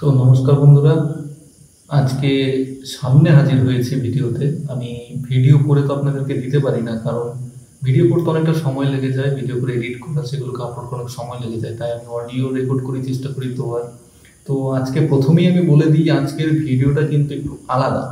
তো নমস্কার বন্ধুরা, আজকে সামনে হাজির হয়েছি ভিডিওতে। আমি ভিডিও করে তো আপনাদেরকে দিতে পারি না, কারণ ভিডিও করতে অনেকটা সময় লেগে যায়, ভিডিও করে এডিট করা সেগুলোকে আপলোড করার সময় লেগে যায়, তাই আমি অডিও রেকর্ড করে চেষ্টা করি দেওয়ার। তো আজকে প্রথমেই আমি বলে দিই, আজকের ভিডিওটা কিন্তু একটু আলাদা।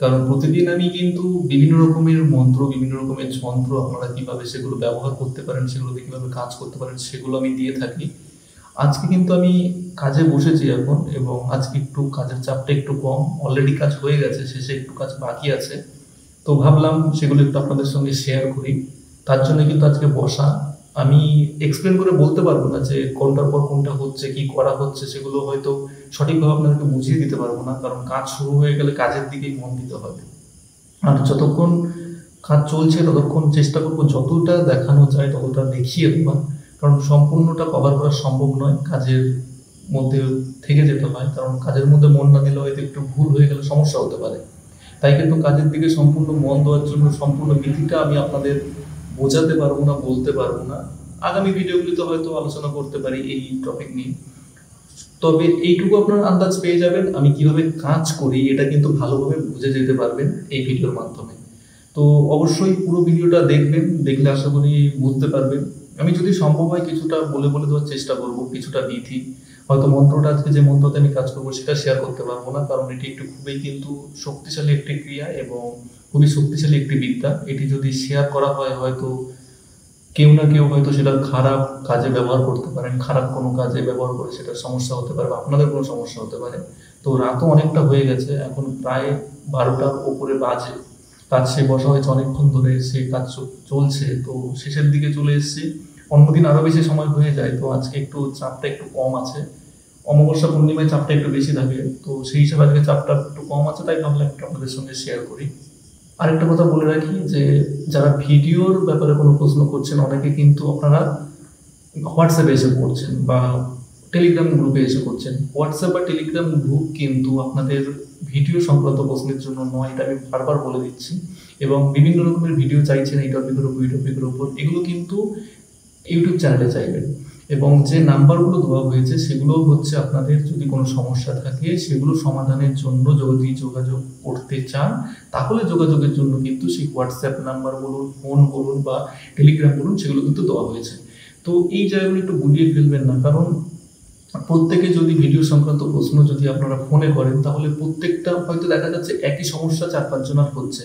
কারণ প্রতিদিন আমি কিন্তু বিভিন্ন রকমের মন্ত্র, বিভিন্ন রকমের যন্ত্র আপনারা কিভাবে সেগুলো ব্যবহার করতে পারেন, সেগুলোতে কিভাবে কাজ করতে পারেন সেগুলো আমি দিয়ে থাকি। আজকে কিন্তু আমি কাজে বসেছি এখন, এবং আজকে একটু কাজের চাপটা একটু কম। অলরেডি কাজ হয়ে গেছে, শেষে একটু কাজ বাকি আছে। তো ভাবলাম সেগুলো একটু আপনাদের সঙ্গে শেয়ার করি। তার জন্য কিন্তু আজকে বসা। আমি এক্সপ্লেন করে বলতে পারবো না যে কোনটার পর কোনটা হচ্ছে, কি করা হচ্ছে, সেগুলো হয়তো সঠিকভাবে আপনাদেরকে বুঝিয়ে দিতে পারবো না, কারণ কাজ শুরু হয়ে গেলে কাজের দিকেই মন দিতে হবে। আর যতক্ষণ কাজ চলছে ততক্ষণ চেষ্টা করবো যতটা দেখানো যায় ততটা দেখিয়ে দেওয়ার। কারণ সম্পূর্ণটা কভার করা সম্ভব নয়, কাজের মধ্যে থেকে যেতে হয়, কারণ কাজের মধ্যে মন না দিলে হয়তো একটু ভুল হয়ে গেলে সমস্যা হতে পারে। তাই কিন্তু কাজের দিকে সম্পূর্ণ মন দেওয়ার জন্য সম্পূর্ণ বিধিটা আমি আপনাদের বোঝাতে পারবো না, বলতে পারবো না। আগামী ভিডিওগুলিতে হয়তো আলোচনা করতে পারি এই টপিক নিয়ে। তবে এইটুকু আপনার আন্দাজ পেয়ে যাবেন আমি কিভাবে কাজ করি, এটা কিন্তু ভালোভাবে বুঝে যেতে পারবেন এই ভিডিওর মাধ্যমে। তো অবশ্যই পুরো ভিডিওটা দেখবেন, দেখলে আশা করি বুঝতে পারবেন। আমি যদি সম্ভব হয় কিছুটা বলে বলে দেওয়ার চেষ্টা করব, কিছুটা বিধি। হয়তো মন্ত্রটা আজকে যে মন্ত্রতে আমি কাজ করবো সেটা শেয়ার করতে পারবো না, কারণ এটি একটু খুবই কিন্তু শক্তিশালী একটি ক্রিয়া এবং খুবই শক্তিশালী একটি বিদ্যা। এটি যদি শেয়ার করা হয় হয়তো কেউ না কেউ হয়তো সেটা খারাপ কাজে ব্যবহার করতে পারেন, খারাপ কোনো কাজে ব্যবহার করে সেটার সমস্যা হতে পারে বা আপনাদের কোনো সমস্যা হতে পারে। তো রাতও অনেকটা হয়ে গেছে, এখন প্রায় 12টার উপরে বাজে। কাজ সে বসা হয়েছে অনেকক্ষণ ধরে, সে কাজ চলছে, তো শেষের দিকে চলে এসেছি। অন্যদিন আরো বেশি সময় হয়ে যায়, তো আজকে একটু চাপটা একটু কম আছে। অমাবস্যা পূর্ণিমায় চাপটা একটু বেশি থাকে, তো সেই হিসাবে আজকে চাপটা একটু কম আছে, তাই ভাবলাম একটু আপনাদের সঙ্গে শেয়ার করি। আরেকটা কথা বলে রাখি যে যারা ভিডিওর ব্যাপারে কোনো প্রশ্ন করছেন, অনেকে কিন্তু আপনারা হোয়াটসঅ্যাপে এসে করছেন বা টেলিগ্রাম গ্রুপে এসে করছেন। হোয়াটসঅ্যাপ বা টেলিগ্রাম গ্রুপ কিন্তু আপনাদের ভিডিও সংক্রান্ত প্রশ্নের জন্য নয়, এটা আমি বারবার বলে দিচ্ছি। এবং বিভিন্ন রকমের ভিডিও চাইছেন এই টপিকের উপর, এই টপিকের উপর, এগুলো কিন্তু ইউটিউব চ্যানেলে চাইবেন। এবং যে নাম্বারগুলো দেওয়া হয়েছে সেগুলো হচ্ছে আপনাদের যদি কোনো সমস্যা থাকে সেগুলো সমাধানের জন্য যদি যোগাযোগ করতে চান, তাহলে যোগাযোগের জন্য কিন্তু সেই হোয়াটসঅ্যাপ নাম্বার বলুন, ফোন বলুন বা টেলিগ্রাম বলুন, সেগুলো কিন্তু দেওয়া হয়েছে। তো এই জায়গাগুলো একটু গুলিয়ে ফেলবেন না, কারণ প্রত্যেকে যদি ভিডিও সংক্রান্ত প্রশ্ন যদি আপনারা ফোনে করেন, তাহলে প্রত্যেকটা হয়তো দেখা যাচ্ছে একই সমস্যা 4-5 জনের হচ্ছে,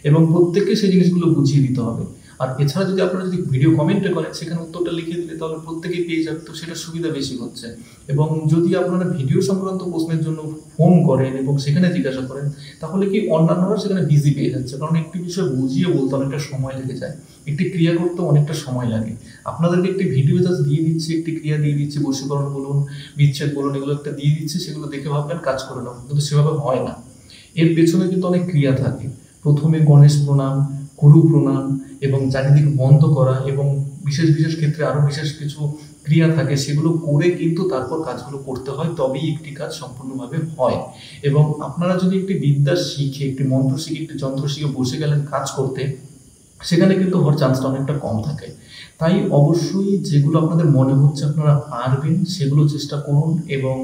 এবং প্রত্যেককে সেই জিনিসগুলো বুঝিয়ে দিতে হবে। আর এছাড়া যদি আপনারা যদি ভিডিও কমেন্টে করেন, সেখানে উত্তরটা লিখে দিলে তাহলে প্রত্যেকেই পেয়ে যাবে, তো সেটা সুবিধা বেশি হচ্ছে। এবং যদি আপনারা ভিডিও সংক্রান্ত প্রশ্নের জন্য ফোন করেন এবং সেখানে জিজ্ঞাসা করেন, তাহলে কি অন্যান্যরা সেখানে বিজি পেয়ে যাচ্ছে, কারণ একটি বিষয় বুঝিয়ে বলতে অনেকটা সময় লেগে যায়, একটি ক্রিয়া করতে অনেকটা সময় লাগে। আপনাদেরকে একটি ভিডিও জাস্ট দিয়ে দিচ্ছি, একটি ক্রিয়া দিয়ে দিচ্ছি, বশীকরণ বলুন, বিচ্ছেদ বলুন, এগুলো একটা দিয়ে দিচ্ছে, সেগুলো দেখে ভাববেন কাজ করে নেবেন, কিন্তু সেভাবে হয় না। এর পেছনে কিন্তু অনেক ক্রিয়া থাকে। প্রথমে গণেশ প্রণাম, গুরু প্রণাম, এবং চারিদিক বন্ধ করা, এবং বিশেষ বিশেষ ক্ষেত্রে আরো বিশেষ কিছু ক্রিয়া থাকে, সেগুলো করে কিন্তু তারপর কাজগুলো করতে হয়, তবেই একটি কাজ সম্পূর্ণভাবে হয়। এবং আপনারা যদি একটি বিদ্যা শিখে, একটি মন্ত্র শিখে, একটি যন্ত্র শিখে বসে গেলেন কাজ করতে, সেখানে কিন্তু হওয়ার চান্সটা অনেকটা কম থাকে। তাই অবশ্যই যেগুলো আপনাদের মনে হচ্ছে আপনারা পারবেন সেগুলো চেষ্টা করুন, এবং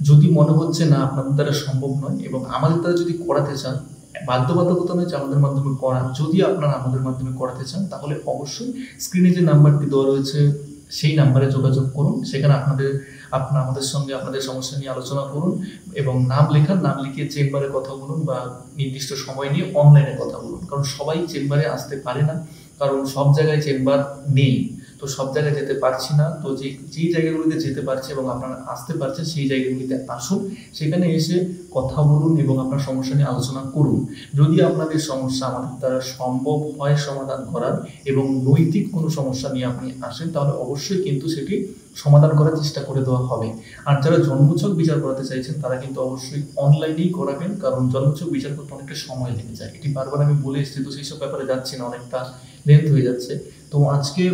যদি মনে হচ্ছে না আপনাদের দ্বারা সম্ভব নয় এবং আমাদের দ্বারা যদি করাতে চান, বাধ্যবাধকতা নয় যে আমাদের মাধ্যমে করান, যদি আপনারা আমাদের মাধ্যমে করাতে চান তাহলে অবশ্যই স্ক্রিনে যে নাম্বারটি দেওয়া রয়েছে সেই নাম্বারে যোগাযোগ করুন। সেখানে আপনারা আমাদের সঙ্গে আপনাদের সমস্যা নিয়ে আলোচনা করুন, এবং নাম লেখান, নাম লিখিয়ে চেম্বারে কথা বলুন বা নির্দিষ্ট সময় নিয়ে অনলাইনে কথা বলুন, কারণ সবাই চেম্বারে আসতে পারে না, কারণ সব জায়গায় চেম্বার নেই। তো সব জায়গায় যেতে পারছি না, তো যেই জায়গাগুলিতে যেতে পারছে এবং আপনারা আসতে পারছেন সেই জায়গাগুলিতে আসুন, সেখানে এসে কথা বলুন এবং আপনার সমস্যা নিয়ে আলোচনা করুন। যদি আপনাদের সমস্যা আমাদের দ্বারা সম্ভব হয় সমাধান করার, এবং নৈতিক কোনো সমস্যা নিয়ে আপনি আসেন, তাহলে অবশ্যই কিন্তু সেটি সমাধান করার চেষ্টা করে দেওয়া হবে। আর যারা জন্মছক বিচার করাতে চাইছেন তারা কিন্তু অবশ্যই অনলাইনেই করাবেন, কারণ জন্মছক বিচার করতে অনেকটা সময় লেগে যায়, এটি বারবার আমি বলে এসেছি, তো সেই সব ব্যাপারে যাচ্ছি না, অনেকটা লেন্থ হয়ে যাচ্ছে। তো আজকে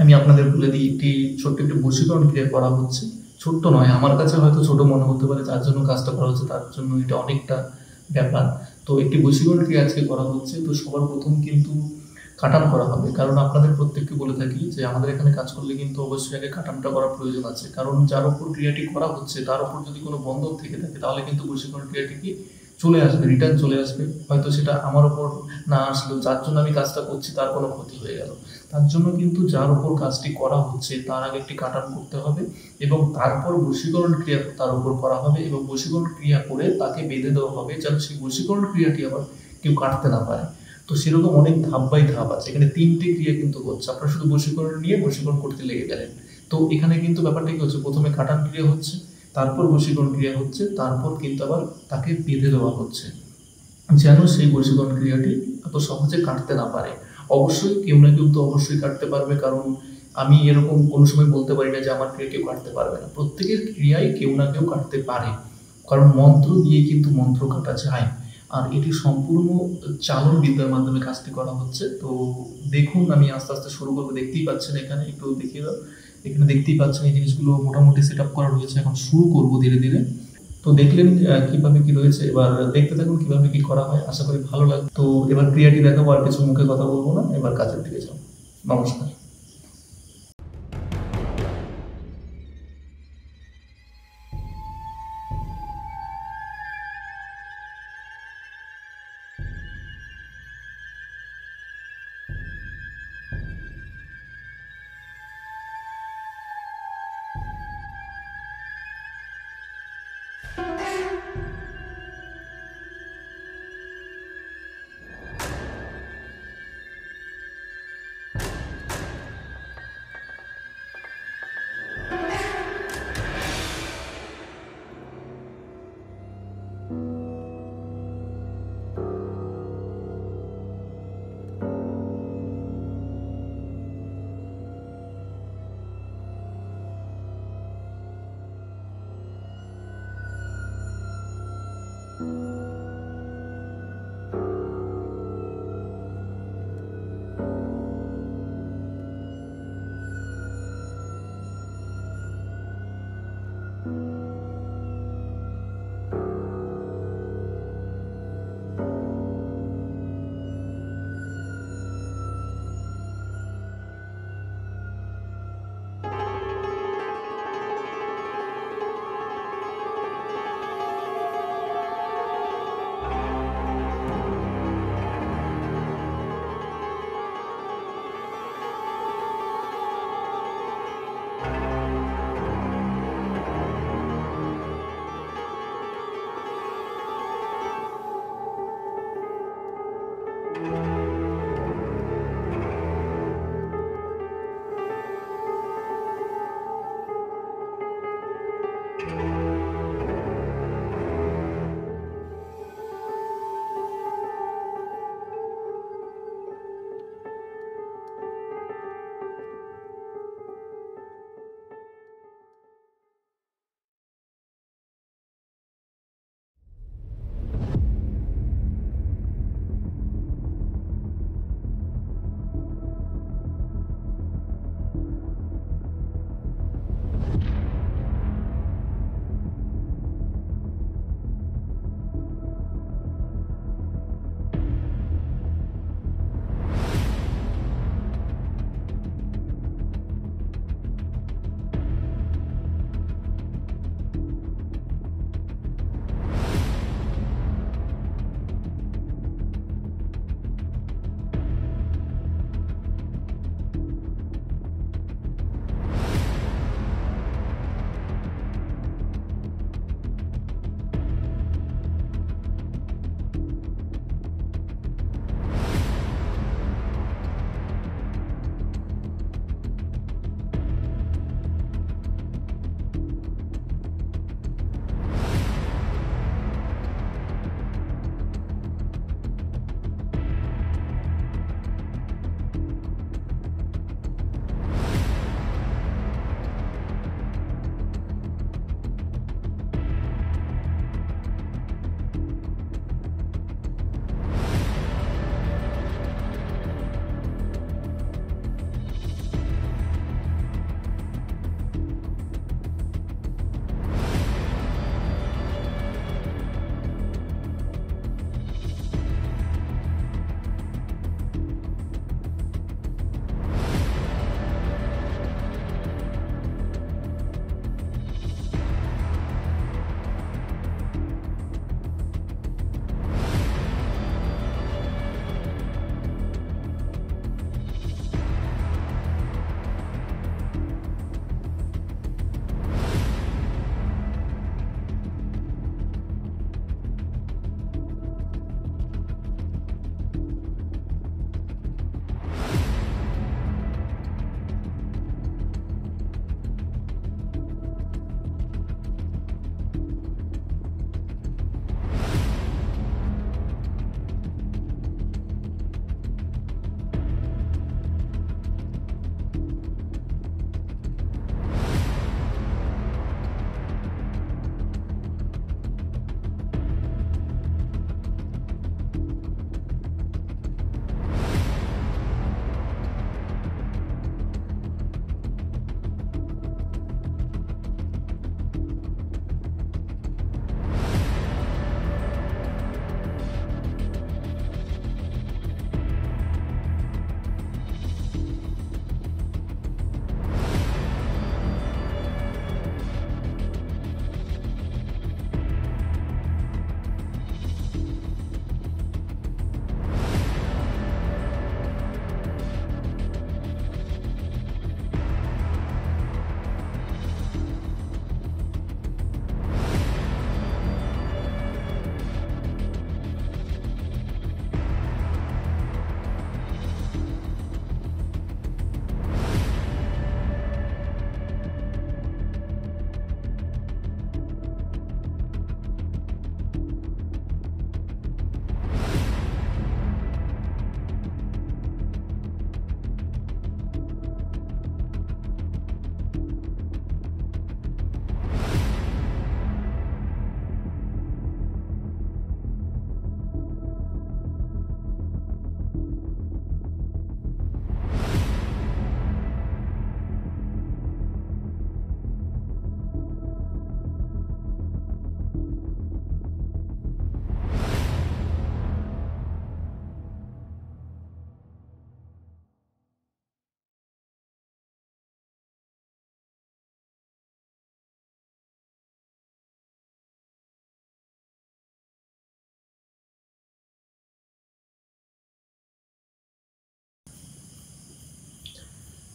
আমি আপনাদের বলে দিই, একটি ছোট্ট একটি বশীকরণ ক্রিয়া করা হচ্ছে। ছোট্ট নয়, আমার কাছে হয়তো ছোট মনে হতে পারে, যার জন্য কাজটা করা হচ্ছে তার জন্য এটা অনেকটা ব্যাপার। তো একটি বশীকরণ ক্রিয়া আজকে করা হচ্ছে। তো সবার প্রথম কিন্তু কাটান করা হবে। কারণ আপনাদের প্রত্যেককে বলে থাকি যে আমাদের এখানে কাজ করলে কিন্তু অবশ্যই আগে কাটানটা করা প্রয়োজন আছে। কারণ যার উপর ক্রিয়াটি করা হচ্ছে তার উপর যদি কোনো বন্ধন থেকে থাকে তাহলে কিন্তু বশীকরণ ক্রিয়াটি কি চলে আসবে, রিটার্ন চলে আসবে। হয়তো সেটা আমার উপর না আসলেও যার জন্য আমি কাজটা করছি তার কোনো ক্ষতি হয়ে গেল। তার জন্য কিন্তু যার উপর কাজটি করা হচ্ছে তার আগে একটি কাটান করতে হবে এবং তারপর বশীকরণ ক্রিয়া তার উপর করা হবে এবং বশীকরণ ক্রিয়া করে তাকে বেঁধে দেওয়া হবে যেন সেই বশীকরণ ক্রিয়াটি আবার কেউ কাটতে না পারে। তো সেরকম অনেক ধাপ বাই ধাপ আছে, এখানে ৩টি ক্রিয়া কিন্তু হচ্ছে। আপনারা শুধু বশীকরণ নিয়ে বশীকরণ করতে লেগে গেলেন। তো এখানে কিন্তু ব্যাপারটা কি হচ্ছে, প্রথমে কাটান ক্রিয়া হচ্ছে, তারপর বশীকরণ ক্রিয়া হচ্ছে, তারপর কিন্তু আবার তাকে বেঁধে দেওয়া হচ্ছে যেন সেই বশীকরণ ক্রিয়াটি এত সহজে কাটতে না পারে। অবশ্যই কেউ না কেউ তো অবশ্যই কাটতে পারবে, কারণ আমি এরকম কোনো সময় বলতে পারি না যে আমার ক্রিয়া কেউ কাটতে পারবে না। প্রত্যেকের ক্রিয়াই কেউ না কেউ কাটতে পারে, কারণ মন্ত্র দিয়ে কিন্তু মন্ত্র কাটা যায়। আর এটি সম্পূর্ণ চালন বিদ্যার মাধ্যমে কাজটি করা হচ্ছে। তো দেখুন, আমি আস্তে আস্তে শুরু করবো। দেখতেই পাচ্ছেন, এখানে একটু দেখিয়ে দাও। এখানে দেখতেই পাচ্ছেন এই জিনিসগুলো মোটামুটি সেট আপ করা রয়েছে। এখন শুরু করব ধীরে ধীরে। তো দেখলেন কিভাবে কি রয়েছে। এবার দেখতে থাকুন কিভাবে কি করা হয়, আশা করি ভালো লাগবে। তো এবার ক্রিয়াটি দেখাবো, আর কিছু মুখে কথা বলবো না, এবার কাজের দিকে যাও। নমস্কার।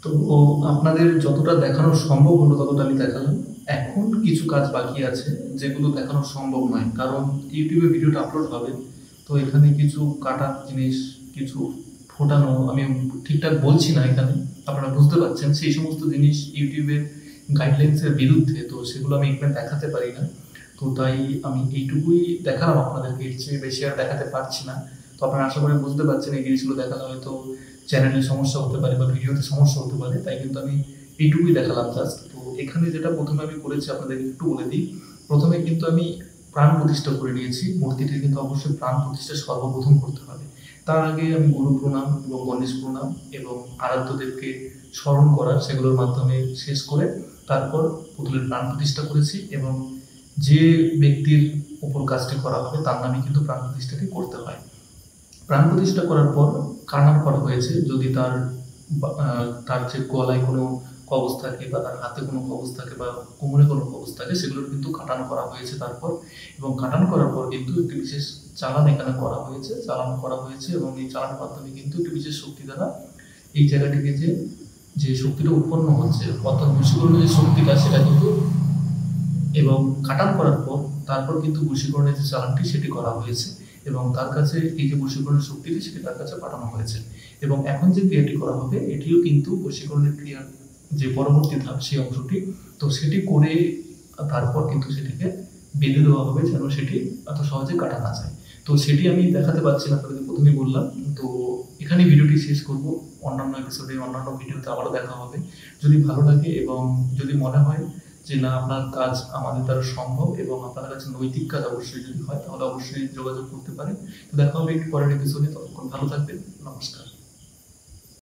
তো আপনাদের যতটা দেখানো সম্ভব হলো ততটা আমি দেখালাম। এখন কিছু কাজ বাকি আছে যেগুলো দেখানো সম্ভব নয়। কারণ ইউটিউবে ভিডিওটা আপলোড হবে। তো এখানে কিছু কাটার জিনিস, কিছু ফোটানো আমি ঠিকঠাক বলছি না এখানে। আপনারা বুঝতে পারছেন সেই সমস্ত জিনিস ইউটিউবের গাইডলাইন্সের বিরুদ্ধে। তো সেগুলো আমি এখানে দেখাতে পারি না। তো তাই আমি এইটুকুই দেখালাম আপনাদেরকে, এর চেয়ে বেশি আর দেখাতে পারছি না। তো আপনারা আশা করি বুঝতে পারছেন এই জিনিসগুলো দেখালে হয়তো চ্যানেলে সমস্যা হতে পারে বা ভিডিওতে সমস্যা হতে পারে, তাই কিন্তু আমি এইটুকুই দেখালাম জাস্ট। তো এখানে যেটা প্রথমে আমি করেছি আপনাদের একটু বলে দিই। প্রথমে কিন্তু আমি প্রাণ প্রতিষ্ঠা করে নিয়েছি। মূর্তিটির কিন্তু অবশ্যই প্রাণ প্রতিষ্ঠা সর্বপ্রথম করতে হবে। তার আগে আমি গুরু প্রণাম এবং গণেশ প্রণাম এবং আরাধ্যদেবকে স্মরণ করা, সেগুলোর মাধ্যমে শেষ করে তারপর পুতুলের প্রাণ প্রতিষ্ঠা করেছি। এবং যে ব্যক্তির উপর কাজটি করা হবে তার নামে কিন্তু প্রাণ প্রতিষ্ঠাটি করতে হয়। প্রাণ প্রতিষ্ঠা করার পর কাটান করা হয়েছে। যদি তার যে গলায় কোনো কবজ থাকে বা তার হাতে কোনো কবজ থাকে বা কোমরে কোনো কবজ থাকে, সেগুলোর কিন্তু কাটান করা হয়েছে তারপর। এবং কাটান করার পর কিন্তু একটি বিশেষ চালান এখানে করা হয়েছে, চালান করা হয়েছে এবং এই চালানের মাধ্যমে কিন্তু একটি বিশেষ শক্তি দ্বারা এই জায়গাটিকে যে শক্তিটা উৎপন্ন হচ্ছে, অর্থাৎ বশীকরণের যে শক্তিটা সেটা কিন্তু, এবং কাটান করার পর তারপর কিন্তু বশীকরণের যে চালানটি সেটি করা হয়েছে এবং তার কাছে এই যে বশীকরণের শক্তিটি সেটি তার কাছে পাঠানো হয়েছে। এবং এখন যে ক্রিয়াটি করা হবে এটিও কিন্তু বশীকরণের ক্রিয়ার যে পরবর্তী ধাপ সেই অংশটি। তো সেটি করে তারপর কিন্তু সেটিকে বেঁধে দেওয়া হবে যেন সেটি এত সহজে কাটা না যায়। তো সেটি আমি দেখাতে পারছি না, আপনাদের প্রথমেই বললাম। তো এখানে ভিডিওটি শেষ করব। অন্যান্য এপিসোডে অন্যান্য ভিডিওতে আবারও দেখা হবে। যদি ভালো লাগে এবং যদি মনে হয় যে না আপনার কাজ আমাদের দ্বারা সম্ভব এবং আপনার কাছে নৈতিক কাজ অবশ্যই যদি হয়, তাহলে অবশ্যই যোগাযোগ করতে পারেন। তো দেখা হবে একটু পরের এপিসোডে। ততক্ষণ ভালো থাকবেন। নমস্কার।